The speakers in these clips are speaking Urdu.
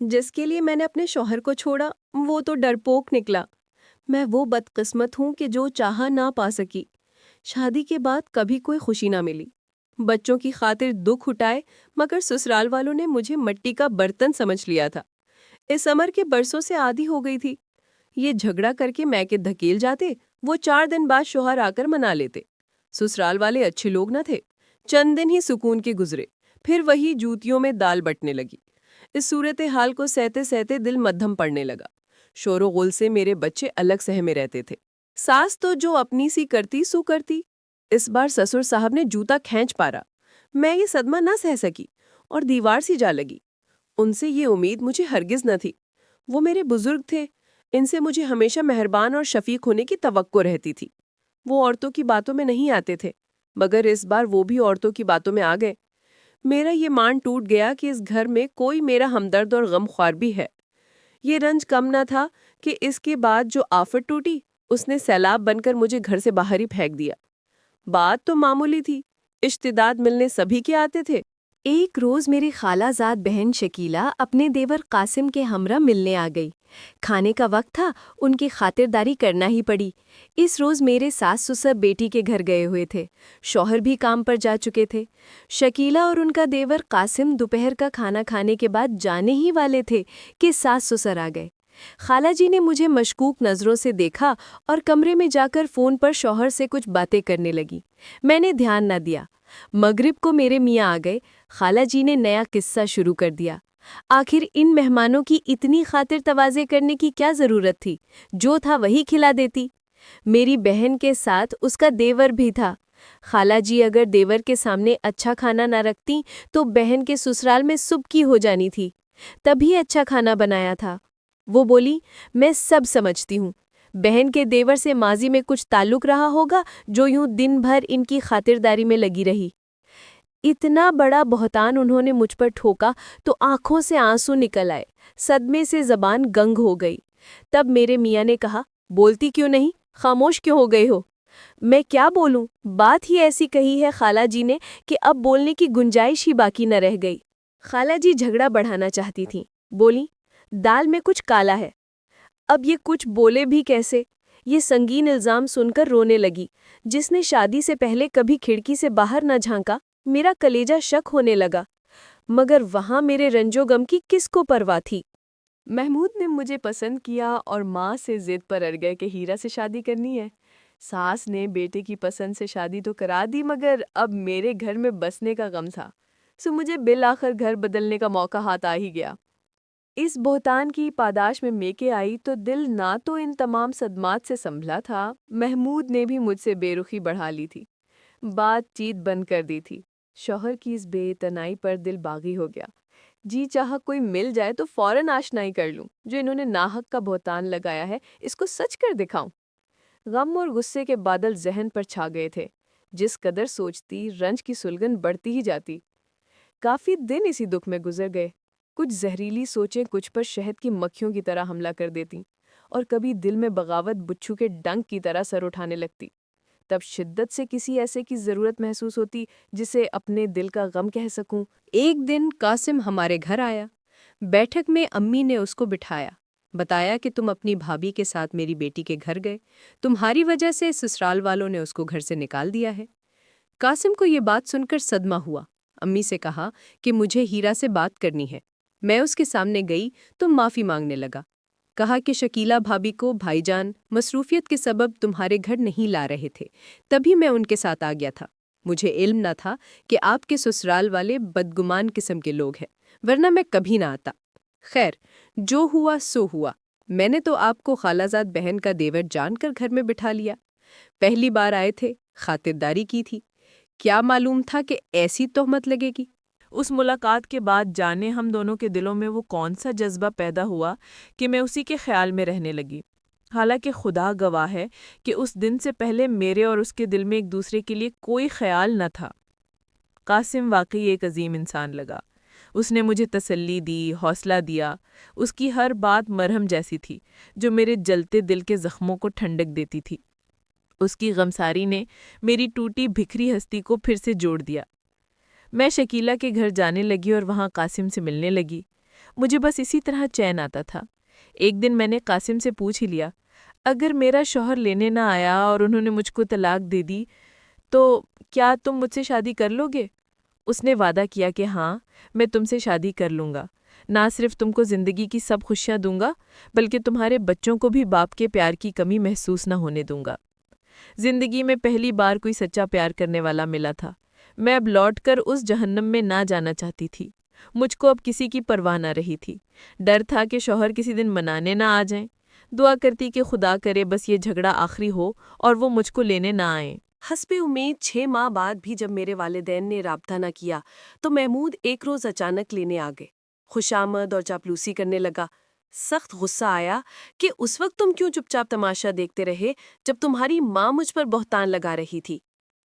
جس کے لیے میں نے اپنے شوہر کو چھوڑا وہ تو ڈرپوک نکلا۔ میں وہ بدقسمت ہوں کہ جو چاہا نہ پا سکی۔ شادی کے بعد کبھی کوئی خوشی نہ ملی۔ بچوں کی خاطر دکھ اٹھائے مگر سسرال والوں نے مجھے مٹی کا برتن سمجھ لیا تھا۔ اس عمر کے برسوں سے عادی ہو گئی تھی۔ یہ جھگڑا کر کے میکے دھکیل جاتے، وہ 4 دن بعد شوہر آ کر منا لیتے۔ سسرال والے اچھے لوگ نہ تھے۔ چند دن ہی سکون کے گزرے، پھر وہی جوتیوں میں دال بٹنے لگی۔ اس صورتحال کو سہتے سہتے دل مدھم پڑنے لگا۔ شور و غل سے میرے بچے الگ سہمے رہتے تھے۔ ساس تو جو اپنی سی کرتی سو کرتی۔ اس بار سسر صاحب نے جوتا کھینچ پارا۔ میں یہ صدمہ نہ سہ سکی اور دیوار سی جا لگی۔ ان سے یہ امید مجھے ہرگز نہ تھی۔ وہ میرے بزرگ تھے، ان سے مجھے ہمیشہ مہربان اور شفیق ہونے کی توقع رہتی تھی۔ وہ عورتوں کی باتوں میں نہیں آتے تھے، مگر اس بار وہ بھی عورتوں کی باتوں میں آ گئے۔ میرا یہ مان ٹوٹ گیا کہ اس گھر میں کوئی میرا ہمدرد اور غم خوار بھی ہے۔ یہ رنج کم نہ تھا کہ اس کے بعد جو آفت ٹوٹی اس نے سیلاب بن کر مجھے گھر سے باہر ہی پھینک دیا۔ بات تو معمولی تھی، اشتداد ملنے سبھی کے آتے تھے۔ ایک روز میری خالہ زاد بہن شکیلہ اپنے دیور قاسم کے ہمراہ ملنے آ گئی۔ کھانے کا وقت تھا، ان کی خاطرداری کرنا ہی پڑی۔ اس روز میرے ساس سسر بیٹی کے گھر گئے ہوئے تھے، شوہر بھی کام پر جا چکے تھے۔ شکیلہ اور ان کا دیور قاسم دوپہر کا کھانا کھانے کے بعد جانے ہی والے تھے کہ ساس سسر آ گئے۔ خالہ جی نے مجھے مشکوک نظروں سے دیکھا اور کمرے میں جا کر فون پر شوہر سے کچھ باتیں کرنے لگی۔ میں نے دھیان نہ دیا۔ مغرب کو میرے میاں آ گئے۔ خالہ جی نے نیا قصہ شروع کر دیا۔ آخر ان مہمانوں کی اتنی خاطر تواضع کرنے کی کیا ضرورت تھی؟ جو تھا وہی کھلا دیتی۔ میری بہن کے ساتھ اس کا دیور بھی تھا۔ خالہ جی اگر دیور کے سامنے اچھا کھانا نہ رکھتی تو بہن کے سسرال میں سبکی ہو جانی تھی۔ تبھی اچھا کھانا بنایا تھا۔ وہ بولی، میں سب سمجھتی ہوں۔ بہن کے دیور سے ماضی میں کچھ تعلق رہا ہوگا جو یوں دن بھر ان کی خاطرداری میں لگی رہی۔ اتنا بڑا بہتان انہوں نے مجھ پر ٹھوکا تو آنکھوں سے آنسو نکل آئے، صدمے سے زبان گنگ ہو گئی۔ تب میرے میاں نے کہا، بولتی کیوں نہیں؟ خاموش کیوں ہو گئے ہو؟ میں کیا بولوں؟ بات ہی ایسی کہی ہے خالہ جی نے کہ اب بولنے کی گنجائش ہی باقی نہ رہ گئی۔ خالہ جی جھگڑا بڑھانا چاہتی تھیں، بولی، دال میں کچھ کالا ہے۔ اب یہ کچھ بولے بھی کیسے؟ یہ سنگین الزام سن کر رونے لگی۔ جس نے شادی سے پہلے کبھی کھڑکی سے باہر نہ جھانکا، میرا کلیجہ شک ہونے لگا۔ مگر وہاں میرے رنج و غم کی کس کو پرواہ تھی؟ محمود نے مجھے پسند کیا اور ماں سے ضد پر اڑ گئے کہ ہیرا سے شادی کرنی ہے۔ ساس نے بیٹے کی پسند سے شادی تو کرا دی مگر اب میرے گھر میں بسنے کا غم تھا، سو مجھے بالآخر گھر بدلنے کا موقع ہاتھ آ ہی گیا۔ اس بہتان کی پاداش میں میکے آئی تو دل نہ تو ان تمام صدمات سے سنبھلا تھا، محمود نے بھی مجھ سے بے رخی بڑھا لی تھی، بات چیت بند کر دی تھی۔ شوہر کی اس بے اعتنائی پر دل باغی ہو گیا۔ جی چاہا کوئی مل جائے تو فوراً آشنائی کر لوں۔ جو انہوں نے ناحق کا بہتان لگایا ہے اس کو سچ کر دکھاؤں۔ غم اور غصے کے بادل ذہن پر چھا گئے تھے۔ جس قدر سوچتی رنج کی سلگن بڑھتی ہی جاتی۔ کافی دن اسی دکھ میں گزر گئے۔ کچھ زہریلی سوچیں کچھ پر شہد کی مکھیوں کی طرح حملہ کر دیتی اور کبھی دل میں بغاوت بچھو کے ڈنک کی طرح سر اٹھانے لگتی۔ تب شدت سے کسی ایسے کی ضرورت محسوس ہوتی جسے اپنے دل کا غم کہہ سکوں۔ ایک دن قاسم ہمارے گھر آیا۔ بیٹھک میں امی نے اس کو بٹھایا، بتایا کہ تم اپنی بھابھی کے ساتھ میری بیٹی کے گھر گئے، تمہاری وجہ سے سسرال والوں نے اس کو گھر سے نکال دیا ہے۔ قاسم کو یہ بات سن کر صدمہ ہوا۔ امی سے کہا کہ مجھے ہیرا سے بات کرنی ہے۔ میں اس کے سامنے گئی تو معافی مانگنے لگا۔ کہا کہ شکیلہ بھابھی کو بھائی جان مصروفیت کے سبب تمہارے گھر نہیں لا رہے تھے، تبھی میں ان کے ساتھ آ گیا تھا۔ مجھے علم نہ تھا کہ آپ کے سسرال والے بدگمان قسم کے لوگ ہیں، ورنہ میں کبھی نہ آتا۔ خیر، جو ہوا سو ہوا۔ میں نے تو آپ کو خالہ زاد بہن کا دیور جان کر گھر میں بٹھا لیا۔ پہلی بار آئے تھے، خاطرداری کی تھی، کیا معلوم تھا کہ ایسی تہمت لگے گی۔ اس ملاقات کے بعد جانے ہم دونوں کے دلوں میں وہ کون سا جذبہ پیدا ہوا کہ میں اسی کے خیال میں رہنے لگی۔ حالانکہ خدا گواہ ہے کہ اس دن سے پہلے میرے اور اس کے دل میں ایک دوسرے کے لیے کوئی خیال نہ تھا۔ قاسم واقعی ایک عظیم انسان لگا۔ اس نے مجھے تسلی دی، حوصلہ دیا۔ اس کی ہر بات مرہم جیسی تھی جو میرے جلتے دل کے زخموں کو ٹھنڈک دیتی تھی۔ اس کی غمساری نے میری ٹوٹی بکھری ہستی کو پھر سے جوڑ دیا۔ میں شکیلہ کے گھر جانے لگی اور وہاں قاسم سے ملنے لگی۔ مجھے بس اسی طرح چین آتا تھا۔ ایک دن میں نے قاسم سے پوچھ ہی لیا، اگر میرا شوہر لینے نہ آیا اور انہوں نے مجھ کو طلاق دے دی تو کیا تم مجھ سے شادی کر لو گے؟ اس نے وعدہ کیا کہ ہاں، میں تم سے شادی کر لوں گا، نہ صرف تم کو زندگی کی سب خوشیاں دوں گا بلکہ تمہارے بچوں کو بھی باپ کے پیار کی کمی محسوس نہ ہونے دوں گا۔ زندگی میں پہلی بار کوئی سچا پیار کرنے والا ملا تھا۔ میں اب لوٹ کر اس جہنم میں نہ جانا چاہتی تھی۔ مجھ کو اب کسی کی پرواہ نہ رہی تھی۔ ڈر تھا کہ شوہر کسی دن منانے نہ آ جائیں۔ دعا کرتی کہ خدا کرے بس یہ جھگڑا آخری ہو اور وہ مجھ کو لینے نہ آئیں۔ حسب امید 6 ماہ بعد بھی جب میرے والدین نے رابطہ نہ کیا تو محمود ایک روز اچانک لینے آ گئے۔ خوشامد اور چاپلوسی کرنے لگا۔ سخت غصہ آیا کہ اس وقت تم کیوں چپ چاپ تماشا دیکھتے رہے جب تمہاری ماں مجھ پر بہتان لگا رہی تھی۔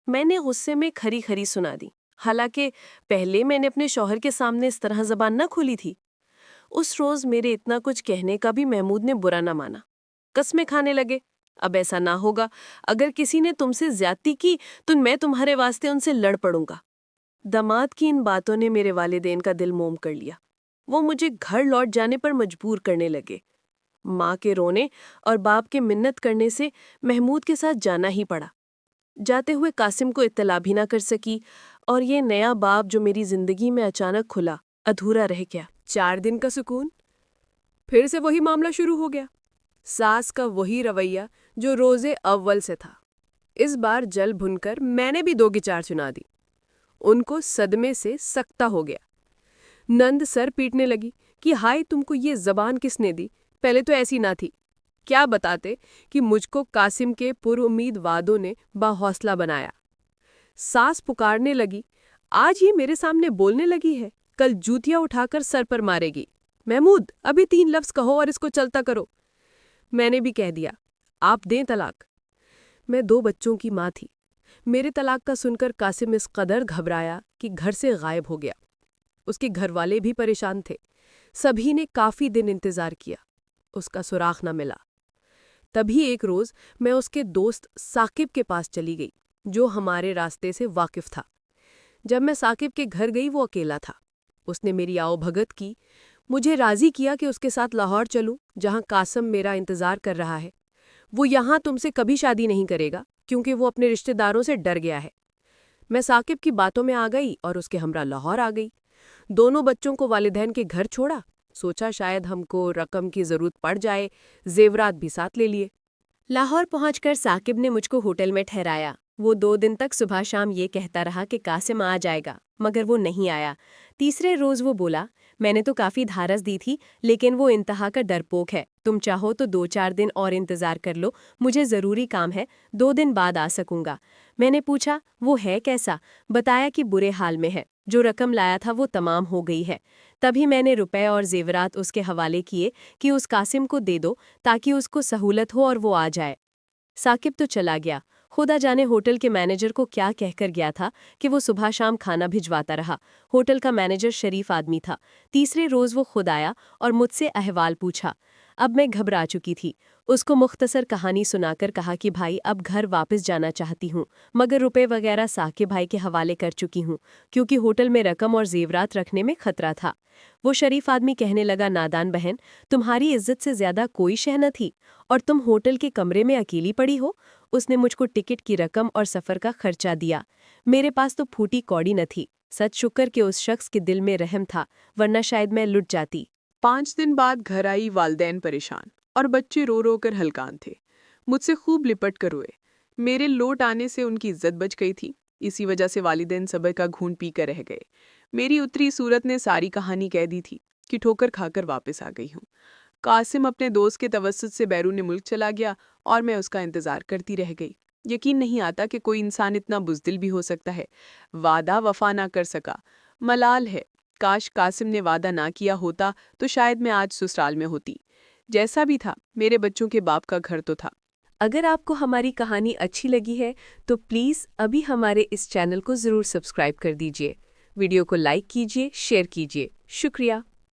میں نے غصے میں کھری کھری سنا دی، حالانکہ پہلے میں نے اپنے شوہر کے سامنے اس طرح زبان نہ کھولی تھی۔ اس روز میرے اتنا کچھ کہنے کا بھی محمود نے برا نہ مانا۔ قسمیں کھانے لگے، اب ایسا نہ ہوگا، اگر کسی نے تم سے زیادتی کی تو میں تمہارے واسطے ان سے لڑ پڑوں گا۔ داماد کی ان باتوں نے میرے والدین کا دل موم کر لیا۔ وہ مجھے گھر لوٹ جانے پر مجبور کرنے لگے۔ ماں کے رونے اور باپ کے منت کرنے سے محمود کے ساتھ جانا ہی پڑا۔ جاتے ہوئے قاسم کو اطلاع بھی نہ کر سکی اور یہ نیا باب جو میری زندگی میں اچانک کھلا ادھورا رہ گیا۔ 4 دن کا سکون، پھر سے وہی معاملہ شروع ہو گیا۔ ساس کا وہی رویہ جو روز اول سے تھا۔ اس بار جل بھن کر میں نے بھی 2 کی 4 سنا دی۔ ان کو صدمے سے سکتہ ہو گیا۔ نند سر پیٹنے لگی کہ ہائے تم کو یہ زبان کس نے دی، پہلے تو ایسی نہ تھی۔ کیا بتاتے کہ مجھ کو قاسم کے پر امید وعدوں نے باحوصلہ بنایا۔ ساس پکارنے لگی، آج یہ میرے سامنے بولنے لگی ہے، کل جوتیاں اٹھا کر سر پر مارے گی۔ محمود ابھی 3 لفظ کہو اور اس کو چلتا کرو۔ میں نے بھی کہہ دیا، آپ دیں طلاق۔ میں 2 بچوں کی ماں تھی۔ میرے طلاق کا سن کر قاسم اس قدر گھبرایا کہ گھر سے غائب ہو گیا۔ اس کے گھر والے بھی پریشان تھے۔ سبھی نے کافی دن انتظار کیا، اس کا سراغ نہ ملا۔ تبھی ایک روز میں اس کے دوست ثاقب کے پاس چلی گئی جو ہمارے راستے سے واقف تھا۔ جب میں ثاقب کے گھر گئی وہ اکیلا تھا۔ اس نے میری آؤ بھگت کی، مجھے راضی کیا کہ اس کے ساتھ لاہور چلوں جہاں قاسم میرا انتظار کر رہا ہے۔ وہ یہاں تم سے کبھی شادی نہیں کرے گا کیونکہ وہ اپنے رشتہ داروں سے ڈر گیا ہے۔ میں ثاقب کی باتوں میں آ گئی اور اس کے ہمراہ لاہور آ گئی۔ دونوں بچوں کو والدین کے گھر چھوڑا، سوچا شاید ہم کو رقم کی ضرورت پڑ جائے، زیورات بھی ساتھ لے لیے۔ لاہور پہنچ کر ثاقب نے مجھ کو ہوٹل میں ٹھہرایا۔ وہ 2 دن تک صبح شام یہ کہتا رہا کہ قاسم آ جائے گا، مگر وہ نہیں آیا۔ تیسرے روز وہ بولا، میں نے تو کافی دھارس دی تھی لیکن وہ انتہا کا ڈرپوک ہے، تم چاہو تو 2-4 دن اور انتظار کر لو، مجھے ضروری کام ہے، 2 دن بعد آ سکوں گا۔ میں نے پوچھا وہ ہے کیسا؟ بتایا کہ برے حال میں ہے، جو رقم لایا تھا وہ تمام ہو گئی ہے۔ تبھی میں نے روپے اور زیورات اس کے حوالے کیے کہ اس قاسم کو دے دو تاکہ اس کو سہولت ہو اور وہ آ جائے۔ ثاقب تو چلا گیا، خدا جانے ہوٹل کے مینیجر کو کیا کہہ کر گیا تھا کہ وہ صبح شام کھانا بھجواتا رہا۔ ہوٹل کا مینیجر شریف آدمی تھا۔ تیسرے روز وہ خود آیا اور مجھ سے احوال پوچھا۔ اب میں گھبرا چکی تھی۔ اس کو مختصر کہانی سنا کر کہا کہ بھائی اب گھر واپس جانا چاہتی ہوں، مگر روپے وغیرہ ثاقب بھائی کے حوالے کر چکی ہوں کیونکہ ہوٹل میں رقم اور زیورات رکھنے میں خطرہ تھا۔ وہ شریف آدمی کہنے لگا، نادان بہن، تمہاری عزت سے زیادہ کوئی شے نہ تھی اور تم ہوٹل کے کمرے میں اکیلی پڑی ہو۔ اس نے مجھ کو ٹکٹ کی رقم اور سفر کا خرچہ دیا۔ میرے پاس تو پھوٹی کوڑی نہ تھی۔ سچ شکر کہ اس شخص کے دل میں رحم تھا، ورنہ شاید میں لٹ جاتی۔ 5 دن بعد گھر آئی والدین پریشان اور بچے رو رو کر ہلکان تھے۔ مجھ سے خوب لپٹ کر روئے۔ میرے لوٹ آنے سے ان کی عزت بچ گئی تھی، اسی وجہ سے والدین صبر کا گھونٹ پی کر رہ گئے۔ میری اتری صورت نے ساری کہانی کہہ دی تھی کہ ٹھوکر کھا کر واپس آ گئی ہوں۔ قاسم اپنے دوست کے توسط سے بیرون ملک چلا گیا اور میں اس کا انتظار کرتی رہ گئی۔ یقین نہیں آتا کہ کوئی انسان اتنا بزدل بھی ہو سکتا ہے۔ وعدہ وفا نہ کر سکا، ملال ہے۔ کاش قاسم نے وعدہ نہ کیا ہوتا تو شاید میں آج سسرال میں ہوتی۔ جیسا بھی تھا، میرے بچوں کے باپ کا گھر تو تھا۔ اگر آپ کو ہماری کہانی اچھی لگی ہے تو پلیز ابھی ہمارے اس چینل کو ضرور سبسکرائب کر دیجیے، ویڈیو کو لائک کیجیے، شیئر کیجیے۔ شکریہ۔